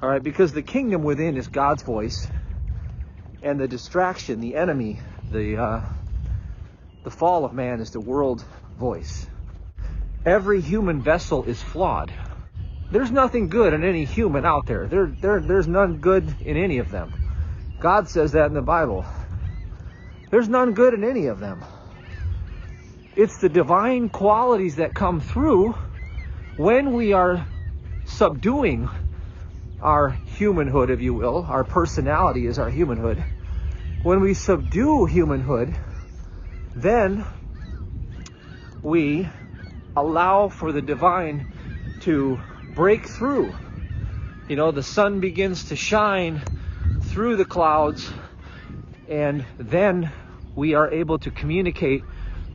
All right, because the kingdom within is God's voice, and the distraction, the enemy, the fall of man is the world voice. Every human vessel is flawed. There's nothing good in any human out there. There's none good in any of them. God says that in the Bible. There's none good in any of them. It's the divine qualities that come through when we are subduing our humanhood, if you will. Our personality is our humanhood. When we subdue humanhood, then we allow for the divine to break through. You know, the sun begins to shine through the clouds, and then we are able to communicate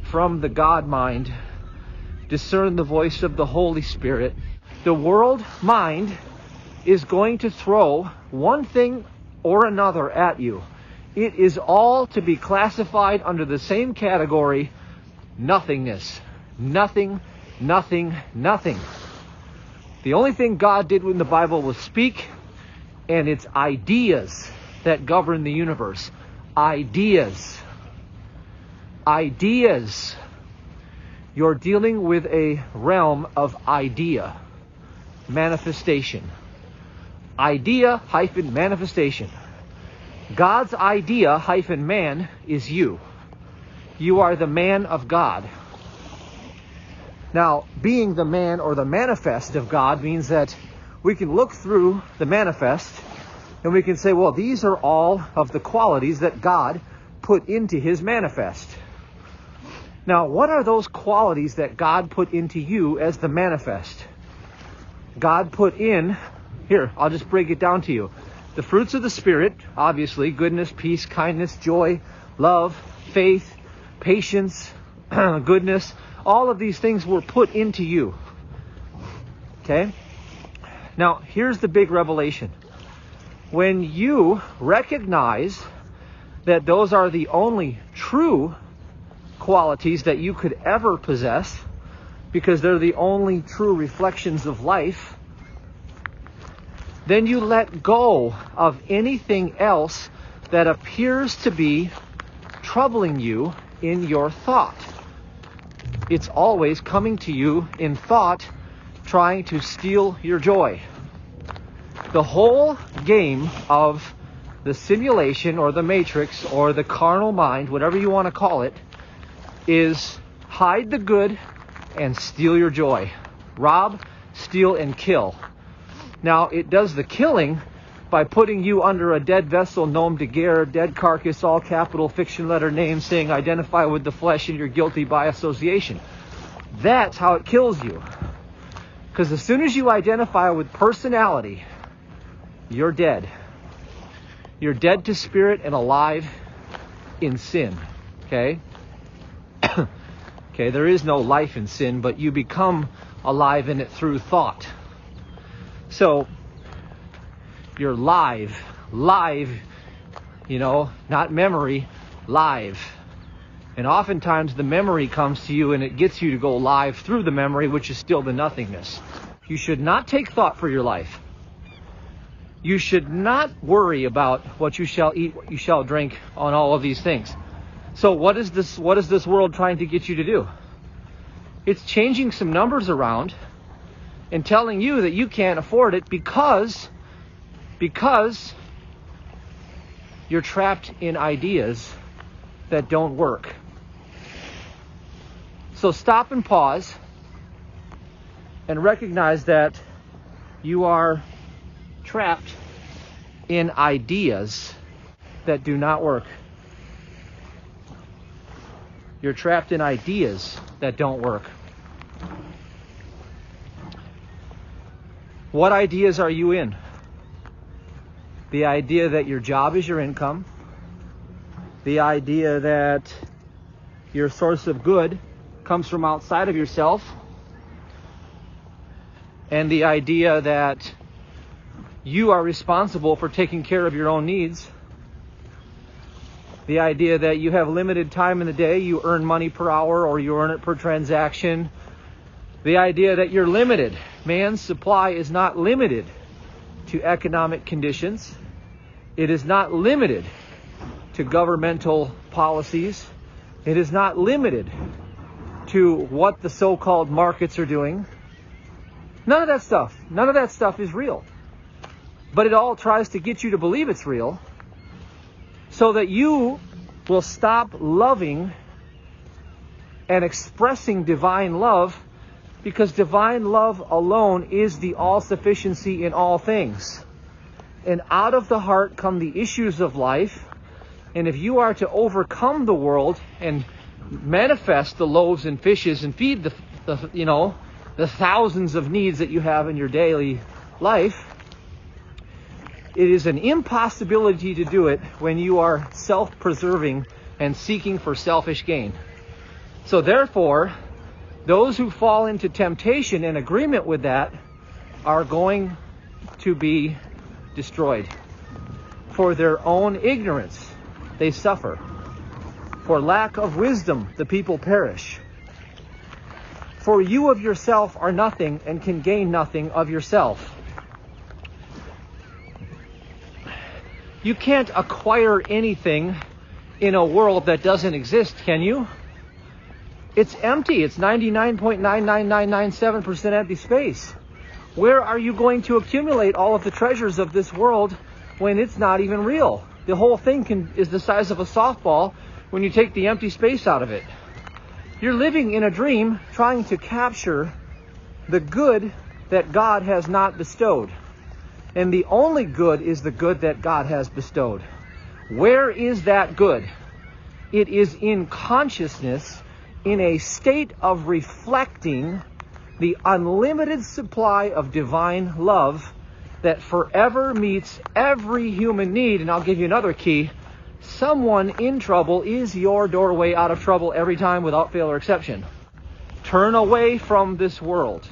from the God mind, discern the voice of the Holy Spirit. The world mind is going to throw one thing or another at you. It is all to be classified under the same category: nothingness. Nothing, nothing, nothing. The only thing God did in the Bible was speak, and it's ideas that govern the universe. Ideas. Ideas. You're dealing with a realm of idea. Manifestation. Idea hyphen manifestation. God's idea hyphen man is you. You are the man of God. Now, being the man or the manifest of God means that we can look through the manifest and we can say, well, these are all of the qualities that God put into his manifest. Now, what are those qualities that God put into you as the manifest? God put in, here, I'll just break it down to you. The fruits of the Spirit, obviously, goodness, peace, kindness, joy, love, faith, patience, goodness. All of these things were put into you. Okay? Now, here's the big revelation. When you recognize that those are the only true qualities that you could ever possess, because they're the only true reflections of life, then you let go of anything else that appears to be troubling you in your thought. It's always coming to you in thought, trying to steal your joy. The whole game of the simulation or the matrix or the carnal mind, whatever you want to call it, is hide the good and steal your joy. Rob, steal, and kill. Now, it does the killing by putting you under a dead vessel, nom de guerre, dead carcass, all capital, fiction letter name, saying identify with the flesh and you're guilty by association. That's how it kills you. Because as soon as you identify with personality, you're dead. You're dead to spirit and alive in sin. Okay? Okay, there is no life in sin, but you become alive in it through thought. So, you're live, you know, not memory, live. And oftentimes the memory comes to you and it gets you to go live through the memory, which is still the nothingness. You should not take thought for your life. You should not worry about what you shall eat, what you shall drink, on all of these things. So what is this world trying to get you to do? It's changing some numbers around and telling you that you can't afford it because you're trapped in ideas that don't work. So stop and pause and recognize that you are trapped in ideas that do not work. You're trapped in ideas that don't work. What ideas are you in? The idea that your job is your income. The idea that your source of good comes from outside of yourself. And the idea that you are responsible for taking care of your own needs. The idea that you have limited time in the day, you earn money per hour or you earn it per transaction. The idea that you're limited. Man's supply is not limited. to economic conditions. It is not limited to governmental policies. It is not limited to what the so-called markets are doing. None of that stuff is real. But it all tries to get you to believe it's real so that you will stop loving and expressing divine love, because divine love alone is the all-sufficiency in all things. And out of the heart come the issues of life. And if you are to overcome the world and manifest the loaves and fishes and feed the thousands of needs that you have in your daily life, it is an impossibility to do it when you are self-preserving and seeking for selfish gain. So therefore, those who fall into temptation in agreement with that are going to be destroyed. For their own ignorance, they suffer. For lack of wisdom, the people perish. For you of yourself are nothing and can gain nothing of yourself. You can't acquire anything in a world that doesn't exist, can you? It's empty. It's 99.99997% empty space. Where are you going to accumulate all of the treasures of this world when it's not even real? The whole thing is the size of a softball when you take the empty space out of it. You're living in a dream trying to capture the good that God has not bestowed. And the only good is the good that God has bestowed. Where is that good? It is in consciousness, in a state of reflecting the unlimited supply of divine love that forever meets every human need. And I'll give you another key. Someone in trouble is your doorway out of trouble every time, without fail or exception. Turn away from this world.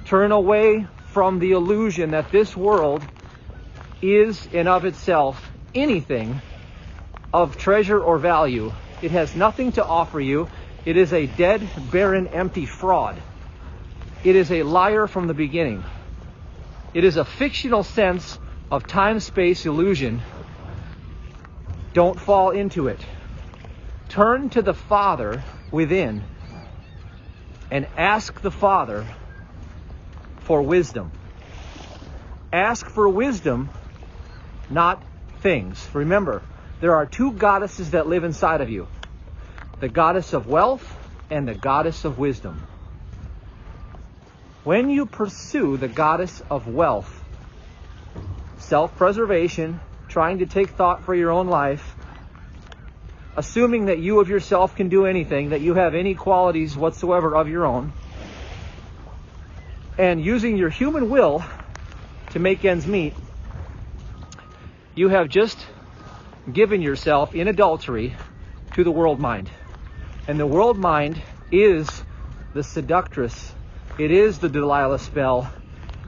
Turn away from the illusion that this world is in of itself anything of treasure or value. It has nothing to offer you. It is a dead, barren, empty fraud. It is a liar from the beginning. It is a fictional sense of time-space illusion. Don't fall into it. Turn to the Father within and ask the Father for wisdom. Ask for wisdom, not things. Remember, there are two goddesses that live inside of you. The goddess of wealth and the goddess of wisdom. When you pursue the goddess of wealth, self-preservation, trying to take thought for your own life, assuming that you of yourself can do anything, that you have any qualities whatsoever of your own, and using your human will to make ends meet, you have just given yourself in adultery to the world mind. And the world mind is the seductress. It is the Delilah spell.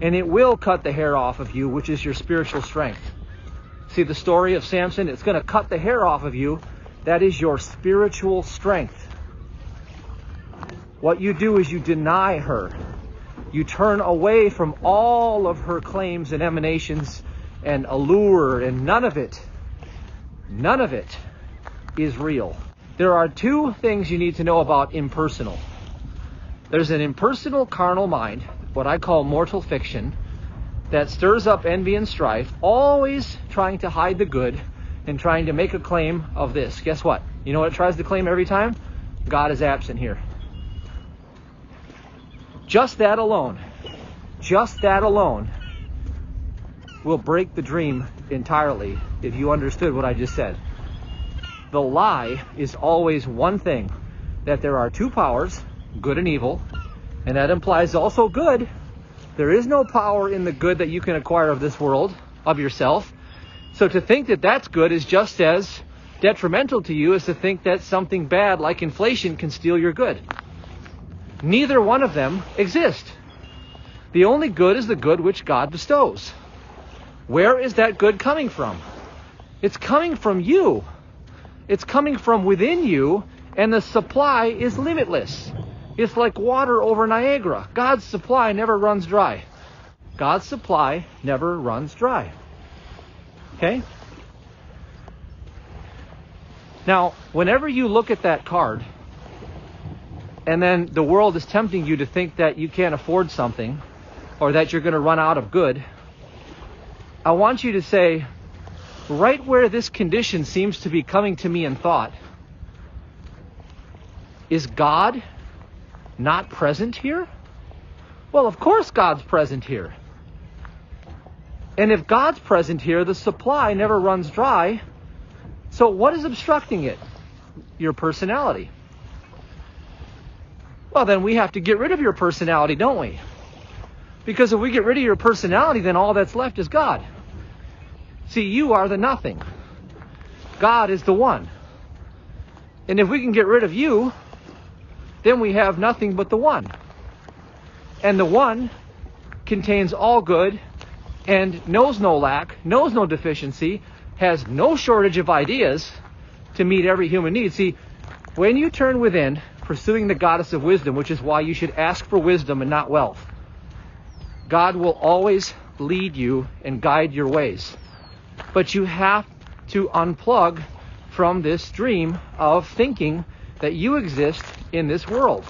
And it will cut the hair off of you, which is your spiritual strength. See the story of Samson? It's going to cut the hair off of you. That is your spiritual strength. What you do is you deny her. You turn away from all of her claims and emanations and allure, and none of it is real. There are two things you need to know about impersonal. There's an impersonal carnal mind, what I call mortal fiction, that stirs up envy and strife, always trying to hide the good and trying to make a claim of this. Guess what? You know what it tries to claim every time? God is absent here. Just that alone will break the dream entirely if you understood what I just said. The lie is always one thing, that there are two powers, good and evil, and that implies also good. There is no power in the good that you can acquire of this world, of yourself. So to think that that's good is just as detrimental to you as to think that something bad like inflation can steal your good. Neither one of them exist. The only good is the good which God bestows. Where is that good coming from? It's coming from you. It's coming from within you, and the supply is limitless. It's like water over Niagara. God's supply never runs dry. God's supply never runs dry. Okay? Now, whenever you look at that card, and then the world is tempting you to think that you can't afford something, or that you're going to run out of good, I want you to say, right where this condition seems to be coming to me in thought, is God not present here? Well, of course God's present here. And if God's present here, the supply never runs dry. So what is obstructing it? Your personality. Well, then we have to get rid of your personality, don't we? Because if we get rid of your personality, then all that's left is God. See, you are the nothing. God is the one. And if we can get rid of you, then we have nothing but the one. And the one contains all good and knows no lack, knows no deficiency, has no shortage of ideas to meet every human need. See, when you turn within, pursuing the goddess of wisdom, which is why you should ask for wisdom and not wealth, God will always lead you and guide your ways. But you have to unplug from this dream of thinking that you exist in this world.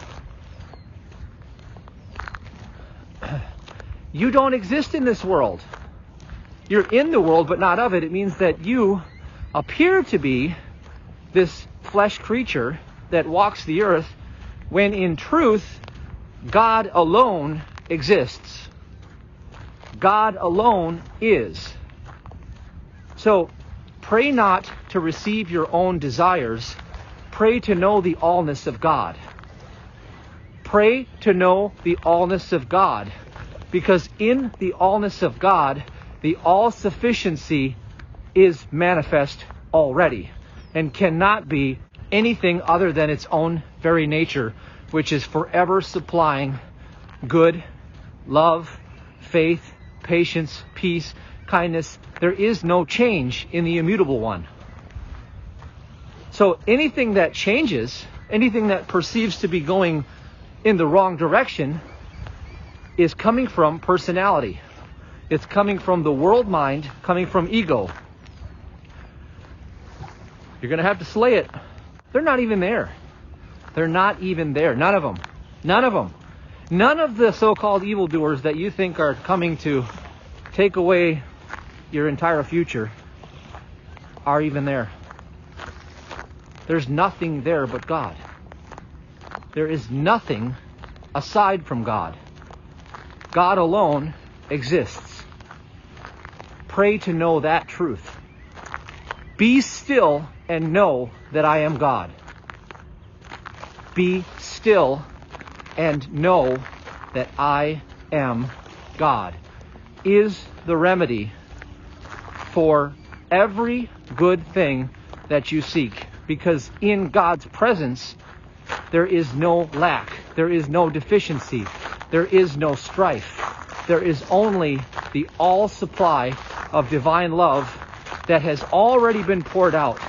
You don't exist in this world. You're in the world, but not of it. It means that you appear to be this flesh creature that walks the earth, when in truth, God alone exists. God alone is. So, pray not to receive your own desires. Pray to know the allness of God. Pray to know the allness of God. Because in the allness of God, the all-sufficiency is manifest already and cannot be anything other than its own very nature, which is forever supplying good, love, faith, patience, peace, kindness. There is no change in the immutable one. So anything that changes, anything that perceives to be going in the wrong direction, is coming from personality. It's coming from the world mind, coming from ego. You're going to have to slay it. They're not even there. They're not even there. None of them. None of them. None of the so-called evildoers that you think are coming to take away your entire future are even there. There's nothing there but God. There is nothing aside from God. God alone exists. Pray to know that truth. Be still and know that I am God. Be still and know that I am God is the remedy for every good thing that you seek. Because in God's presence, there is no lack. There is no deficiency. There is no strife. There is only the all supply of divine love that has already been poured out.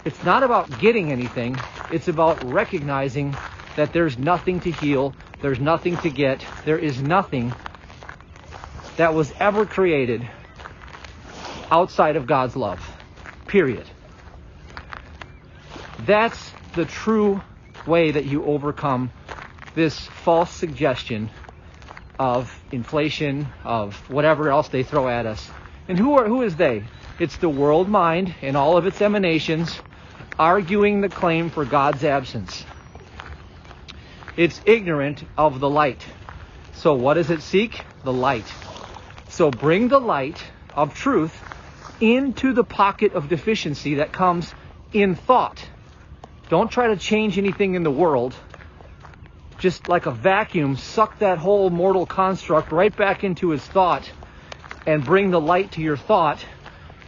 It's not about getting anything. It's about recognizing that there's nothing to heal. There's nothing to get. There is nothing that was ever created outside of God's love. Period. That's the true way that you overcome this false suggestion of inflation, of whatever else they throw at us. And who is they? It's the world mind and all of its emanations arguing the claim for God's absence. It's ignorant of the light. So what does it seek? The light. So bring the light of truth into the pocket of deficiency that comes in thought. Don't try to change anything in the world. Just like a vacuum, suck that whole mortal construct right back into his thought and bring the light to your thought.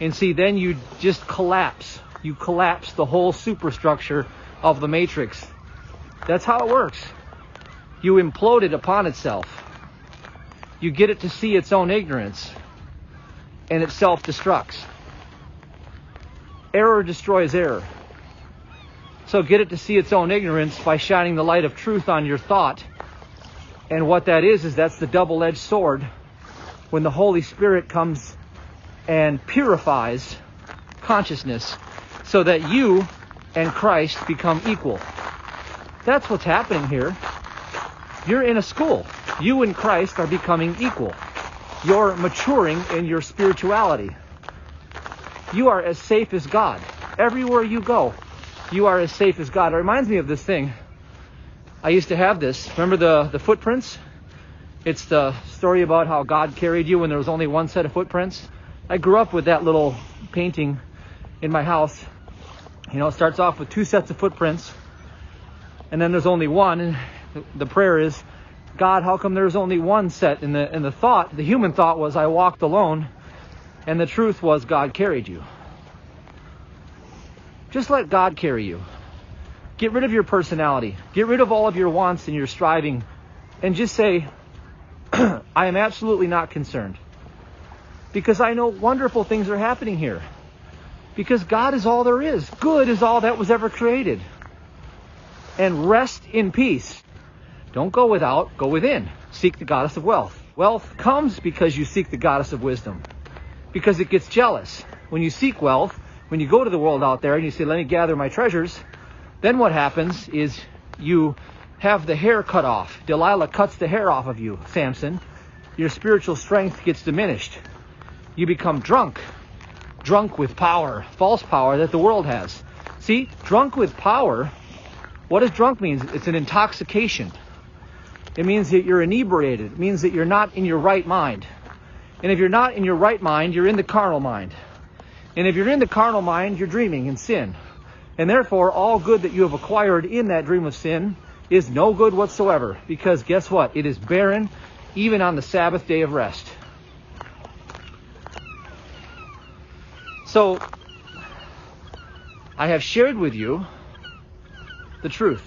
And see, then you just collapse. You collapse the whole superstructure of the matrix. That's how it works. You implode it upon itself. You get it to see its own ignorance, and it self-destructs. Error destroys error. So get it to see its own ignorance by shining the light of truth on your thought. And what that is that's the double-edged sword when the Holy Spirit comes and purifies consciousness so that you and Christ become equal. That's what's happening here. You're in a school. You and Christ are becoming equal. You're maturing in your spirituality. You are as safe as God. Everywhere you go, you are as safe as God. It reminds me of this thing. I used to have this. Remember the footprints? It's the story about how God carried you when there was only one set of footprints. I grew up with that little painting in my house. It starts off with 2 sets of footprints, and then there's only one. And the prayer is, God, how come there's only one set? And the human thought was, I walked alone. And the truth was, God carried you. Just let God carry you. Get rid of your personality. Get rid of all of your wants and your striving. And just say, I am absolutely not concerned. Because I know wonderful things are happening here. Because God is all there is. Good is all that was ever created. And rest in peace. Don't go without, go within. Seek the goddess of wealth. Wealth comes because you seek the goddess of wisdom. Because it gets jealous. When you seek wealth, when you go to the world out there and you say, let me gather my treasures, then what happens is you have the hair cut off. Delilah cuts the hair off of you, Samson. Your spiritual strength gets diminished. You become drunk. Drunk with power, false power that the world has. See, drunk with power, what does drunk mean? It's an intoxication. It means that you're inebriated. It means that you're not in your right mind. And if you're not in your right mind, you're in the carnal mind. And if you're in the carnal mind, you're dreaming in sin. And therefore, all good that you have acquired in that dream of sin is no good whatsoever. Because guess what? It is barren even on the Sabbath day of rest. So, I have shared with you the truth.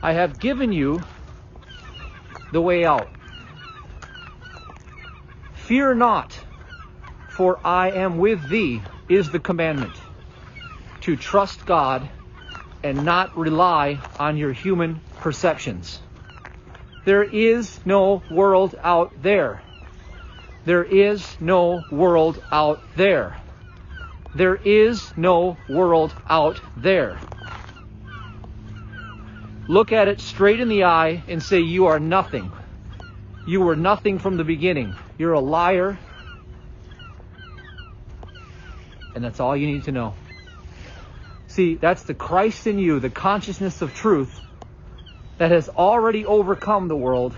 I have given you the way out. Fear not, for I am with thee, is the commandment. To trust God and not rely on your human perceptions. There is no world out there. There is no world out there. There is no world out there. Look at it straight in the eye and say, you are nothing. You were nothing from the beginning. You're a liar. And that's all you need to know. See, that's the Christ in you, the consciousness of truth that has already overcome the world,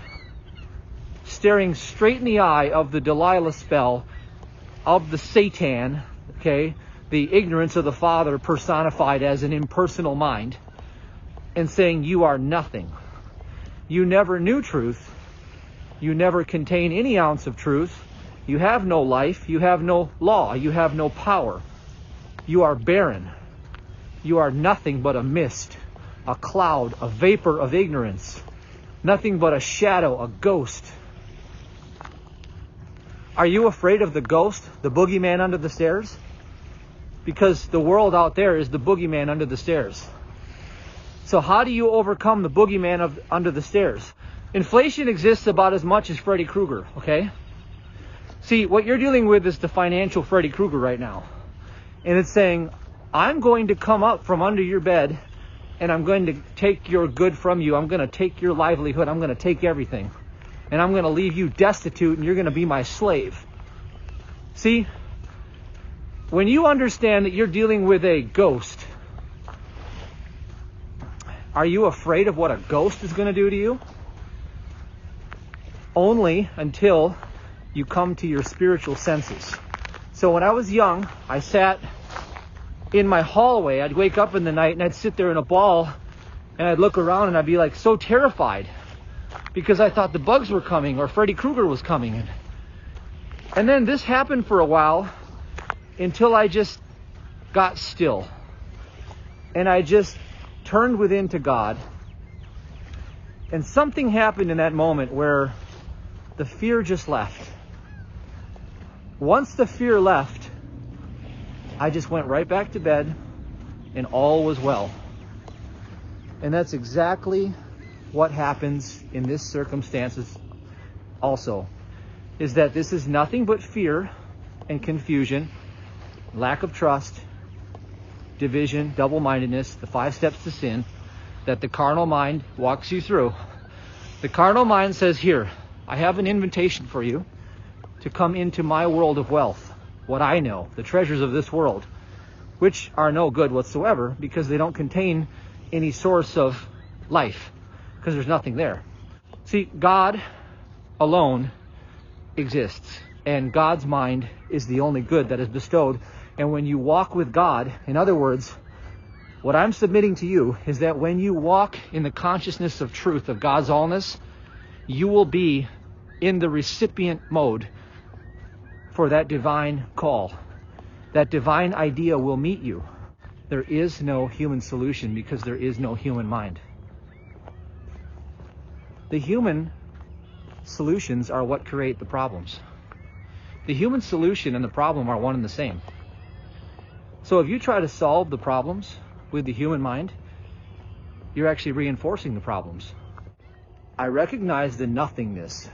staring straight in the eye of the Delilah spell, of the Satan, okay, the ignorance of the Father personified as an impersonal mind, and saying, you are nothing. You never knew truth. You never contain any ounce of truth. You have no life. You have no law. You have no power. You are barren. You are nothing but a mist, a cloud, a vapor of ignorance. Nothing but a shadow, a ghost. Are you afraid of the ghost, the boogeyman under the stairs? Because the world out there is the boogeyman under the stairs. So how do you overcome the boogeyman under the stairs? Inflation exists about as much as Freddy Krueger, okay? See, what you're dealing with is the financial Freddy Krueger right now. And it's saying, I'm going to come up from under your bed and I'm going to take your good from you. I'm going to take your livelihood. I'm going to take everything. And I'm going to leave you destitute and you're going to be my slave. See, when you understand that you're dealing with a ghost, are you afraid of what a ghost is going to do to you? Only until you come to your spiritual senses. So when I was young, I sat in my hallway. I'd wake up in the night and I'd sit there in a ball and I'd look around and I'd be like so terrified because I thought the bugs were coming or Freddy Krueger was coming. And then this happened for a while until I just got still. And I just turned within to God. And something happened in that moment where the fear just left. Once the fear left, I just went right back to bed and all was well. And that's exactly what happens in this circumstances also. is that this is nothing but fear and confusion, lack of trust, division, double-mindedness, the 5 steps to sin that the carnal mind walks you through. The carnal mind says, here, I have an invitation for you to come into my world of wealth, what I know, the treasures of this world, which are no good whatsoever because they don't contain any source of life, because there's nothing there. See, God alone exists, and God's mind is the only good that is bestowed. And when you walk with God, in other words, what I'm submitting to you is that when you walk in the consciousness of truth, of God's allness, you will be in the recipient mode for that divine call. That divine idea will meet you. There is no human solution because there is no human mind. The human solutions are what create the problems. The human solution and the problem are one and the same. So if you try to solve the problems with the human mind, you're actually reinforcing the problems. I recognize the nothingness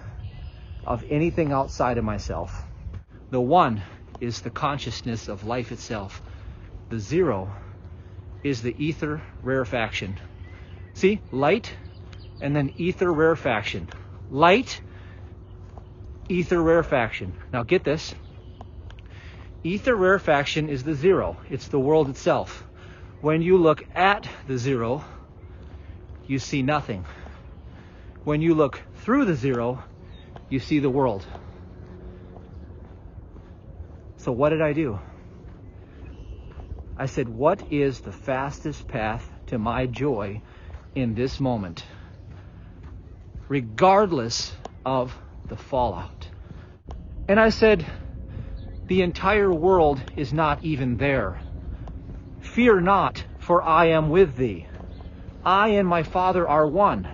of anything outside of myself. The one is the consciousness of life itself. The zero is the ether rarefaction. See, light and then ether rarefaction. Light, ether rarefaction. Now get this. Ether rarefaction is the zero. It's the world itself. When you look at the zero, you see nothing. When you look through the zero, you see the world. So what did I do? I said, what is the fastest path to my joy in this moment, regardless of the fallout? And I said, the entire world is not even there. Fear not, for I am with thee. I and my Father are one.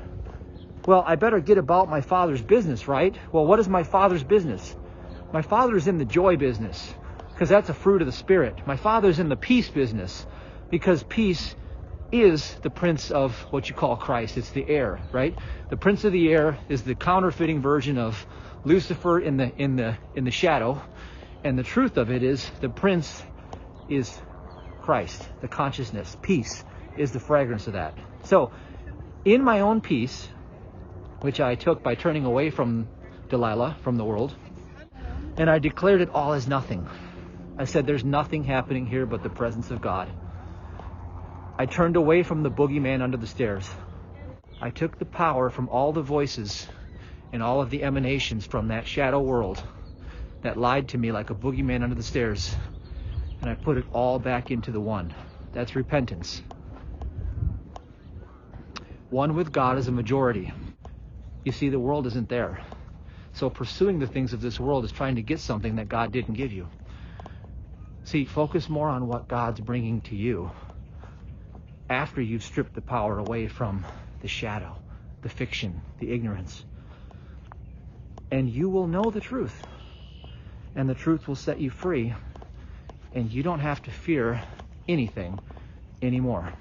Well, I better get about my Father's business, right? Well, what is my Father's business? My Father's in the joy business, because that's a fruit of the Spirit. My Father's in the peace business, because peace is the prince of what you call Christ. It's the air, right? The prince of the air is the counterfeiting version of Lucifer in the shadow, and the truth of it is the prince is Christ, the consciousness. Peace is the fragrance of that. So, in my own peace, which I took by turning away from Delilah, from the world, and I declared it all as nothing. I said, there's nothing happening here but the presence of God. I turned away from the boogeyman under the stairs. I took the power from all the voices and all of the emanations from that shadow world that lied to me like a boogeyman under the stairs, and I put it all back into the one. That's repentance. One with God is a majority. You see, the world isn't there. So pursuing the things of this world is trying to get something that God didn't give you. See, focus more on what God's bringing to you after you've stripped the power away from the shadow, the fiction, the ignorance. And you will know the truth. And the truth will set you free. And you don't have to fear anything anymore.